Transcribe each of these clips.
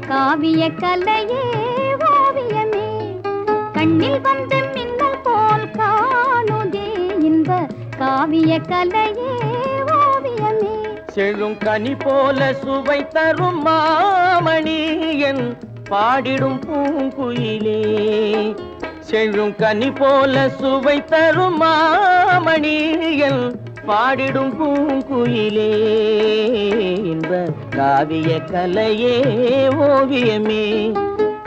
காவிய கலையே ஓவியமே கண்ணில் வந்து மின்னல் போல் காணுதே இன்ப காவிய கலையே ஓவியமே செழும் கனி போல சுவை தரும் மாமணி என் பாடிடும் பூங்குயிலே செழும் கனி போல சுவை தரும் மாமணி என் பாடிடும் பூங்குயிலே இன்ப காவிய கலையே ஓவியமே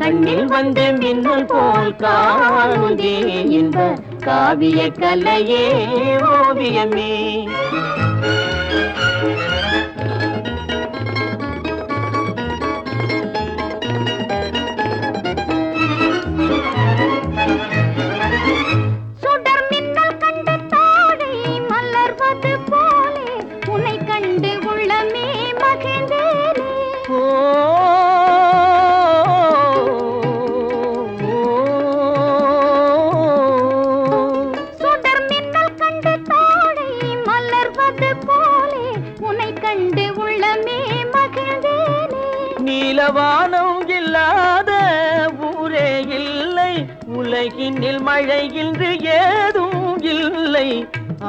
கண்ணில் வந்து மின்னல் போல் காணுதே இன்ப காவிய கலையே ஓவியமே நீலவானம் இல்லாத ஊரே இல்லை உலகினில் மழை இன்று ஏதும் இல்லை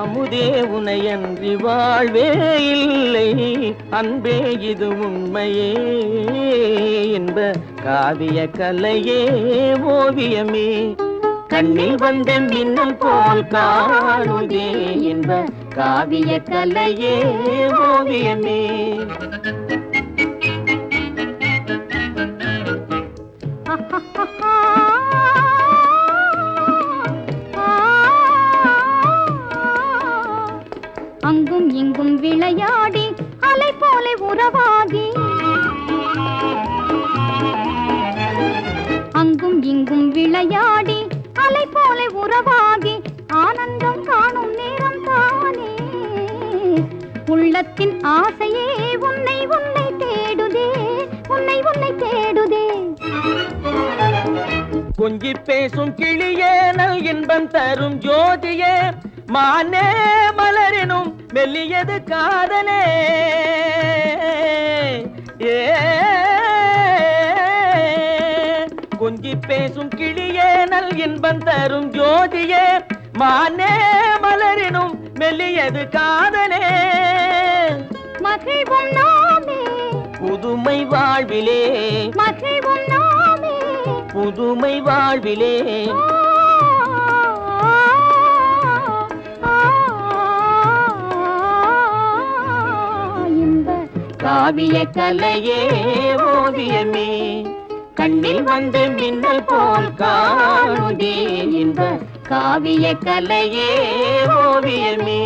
அமுதே உனையன்றி வாழ்வே இல்லை அன்பே இது உண்மையே என்ப காவிய கலையே ஓவியமே கண்ணில் வந்த மின்னல் போல் காணுதே என்ப காவிய கலையே ஓவியமே அங்கும் இங்கும் விளையாடி அலை போல உறவாகி அங்கும் இங்கும் விளையாடி அலை போல உறவாகி ஆனந்தம் காணும் நேரம் தானே உள்ளத்தின் ஆசையே உன்னை உன்னை தேடுதே உன்னை உன்னை தேடுதே கொஞ்சி பேசும் கிளியே நல் இன்பம் தரும் ஜோதியே மானே மலரினும் மெல்லியது காதலே கொஞ்சி பேசும் கிளியே நல் இன்பம் தரும் ஜோதியே மானே மலரினும் மெல்லியது காதலே மகிழ்வும் நாமே புதுமை வாழ்விலே மகிழ்வும் நாமே புதுமை வாழ்விலே காவிய கலையே ஓவியமே கண்ணில் வந்து மின்னல் போல் காணுதே இன்ப காவிய கலையே ஓவியமே